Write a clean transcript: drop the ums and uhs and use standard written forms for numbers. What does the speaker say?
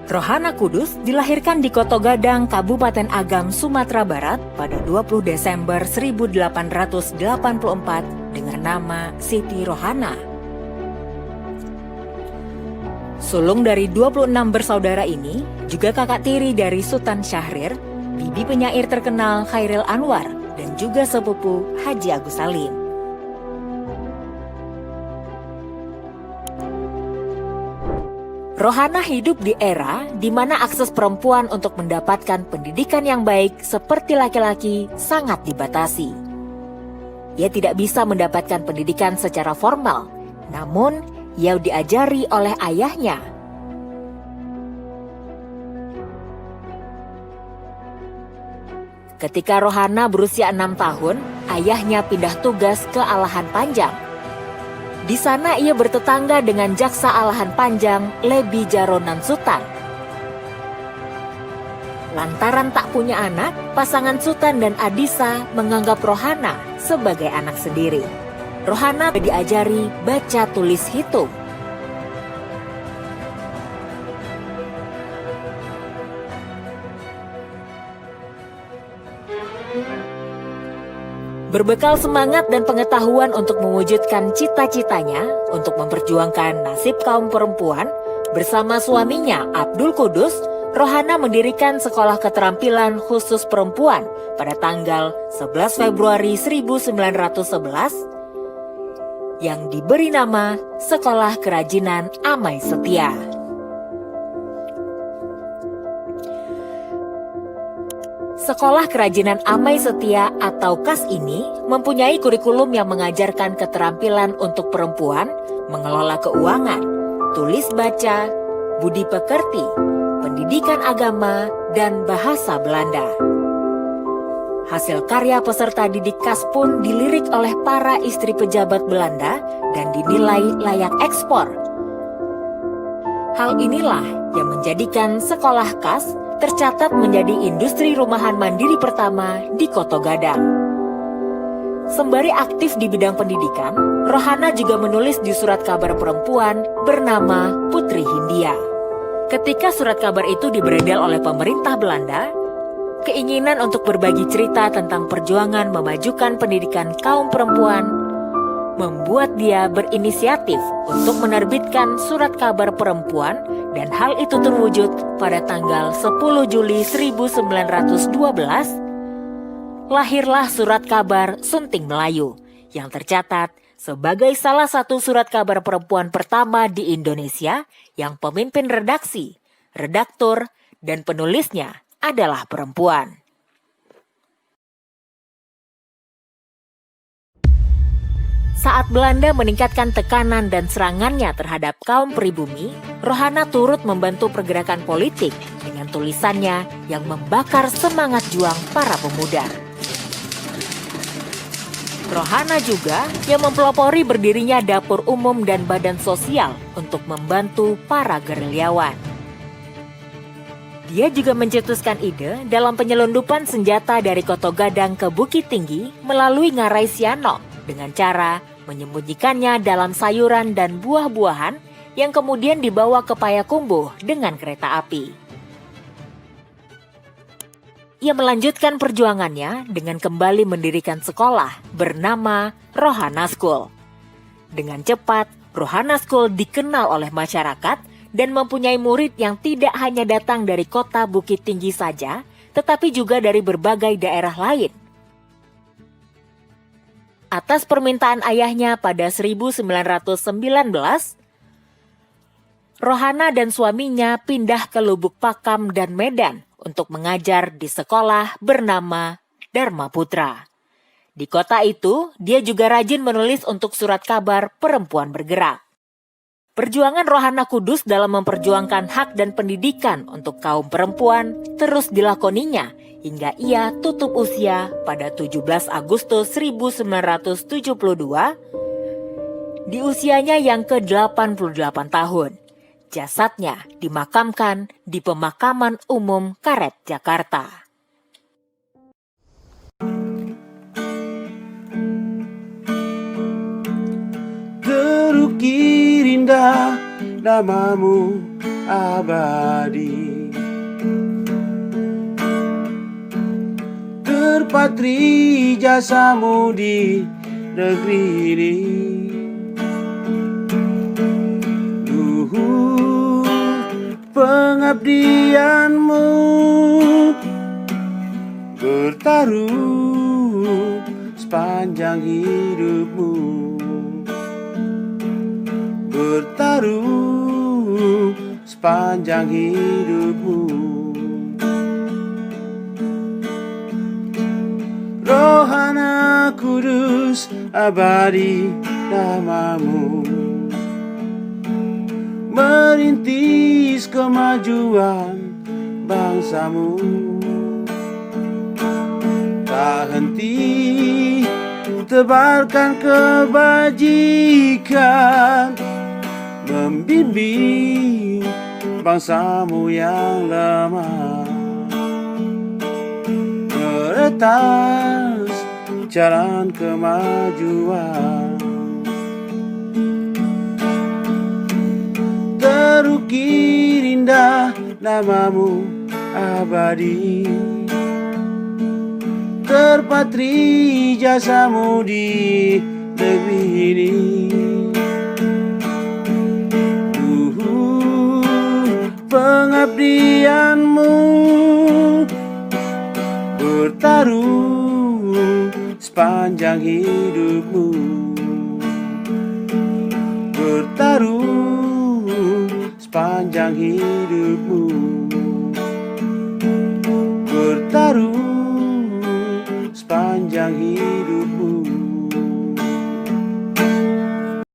Rohana Kudus dilahirkan di Koto Gadang, Kabupaten Agam, Sumatera Barat pada 20 Desember 1884 dengan nama Siti Rohana. Sulung dari 26 bersaudara ini juga kakak tiri dari Sultan Syahrir, bibi penyair terkenal Khairil Anwar, dan juga sepupu Haji Agus Salim. Rohana hidup di era di mana akses perempuan untuk mendapatkan pendidikan yang baik seperti laki-laki sangat dibatasi. Ia tidak bisa mendapatkan pendidikan secara formal, namun ia diajari oleh ayahnya. Ketika Rohana berusia 6 tahun, ayahnya pindah tugas ke Alahan Panjang. Di sana ia bertetangga dengan jaksa Alahan Panjang, Lebi Jaronan Sutan. Lantaran tak punya anak, pasangan Sutan dan Adisa menganggap Rohana sebagai anak sendiri. Rohana diajari baca tulis hitung. Berbekal semangat dan pengetahuan untuk mewujudkan cita-citanya untuk memperjuangkan nasib kaum perempuan, bersama suaminya Abdul Kudus, Rohana mendirikan sekolah keterampilan khusus perempuan pada tanggal 11 Februari 1911 yang diberi nama Sekolah Kerajinan Amai Setia. Sekolah Kerajinan Amai Setia atau KAS ini mempunyai kurikulum yang mengajarkan keterampilan untuk perempuan, mengelola keuangan, tulis baca, budi pekerti, pendidikan agama, dan bahasa Belanda. Hasil karya peserta didik KAS pun dilirik oleh para istri pejabat Belanda dan dinilai layak ekspor. Hal inilah yang menjadikan sekolah KAS tercatat menjadi industri rumahan mandiri pertama di Koto Gadang. Sembari aktif di bidang pendidikan, Rohana juga menulis di surat kabar perempuan bernama Putri Hindia. Ketika surat kabar itu diberedel oleh pemerintah Belanda, keinginan untuk berbagi cerita tentang perjuangan memajukan pendidikan kaum perempuan membuat dia berinisiatif untuk menerbitkan surat kabar perempuan, dan hal itu terwujud pada tanggal 10 Juli 1912. Lahirlah surat kabar Sunting Melayu yang tercatat sebagai salah satu surat kabar perempuan pertama di Indonesia yang pemimpin redaksi, redaktur, dan penulisnya adalah perempuan. Saat Belanda meningkatkan tekanan dan serangannya terhadap kaum pribumi, Rohana turut membantu pergerakan politik dengan tulisannya yang membakar semangat juang para pemuda. Rohana juga yang mempelopori berdirinya dapur umum dan badan sosial untuk membantu para gerilyawan. Dia juga mencetuskan ide dalam penyelundupan senjata dari Koto Gadang ke Bukit Tinggi melalui Ngarai Sianok dengan cara menyembunyikannya dalam sayuran dan buah-buahan yang kemudian dibawa ke Payakumbuh dengan kereta api. Ia melanjutkan perjuangannya dengan kembali mendirikan sekolah bernama Rohana School. Dengan cepat, Rohana School dikenal oleh masyarakat dan mempunyai murid yang tidak hanya datang dari kota Bukit Tinggi saja, tetapi juga dari berbagai daerah lain. Atas permintaan ayahnya pada 1919, Rohana dan suaminya pindah ke Lubuk Pakam dan Medan untuk mengajar di sekolah bernama Dharma Putra. Di kota itu, dia juga rajin menulis untuk surat kabar Perempuan Bergerak. Perjuangan Rohana Kudus dalam memperjuangkan hak dan pendidikan untuk kaum perempuan terus dilakoninya hingga ia tutup usia pada 17 Agustus 1972 di usianya yang ke-88 tahun. Jasadnya dimakamkan di Pemakaman Umum Karet, Jakarta. Terukir indah namamu abadi. Terpatri jasamu di negeri ini. Luhur pengabdianmu bertaruh sepanjang hidupmu. Bertaruh sepanjang hidupmu. Rohana Kudus abadi namamu, merintis kemajuan bangsamu. Tak henti tebarkan kebajikan, membimbing bangsamu yang lemah. Meretas jalan kemajuan, terukir indah namamu abadi. Terpatri jasamu di negeri ini. Pengabdianmu bertaruh sepanjang hidupmu. Bertaruh sepanjang hidupmu. Bertaruh sepanjang hidupmu.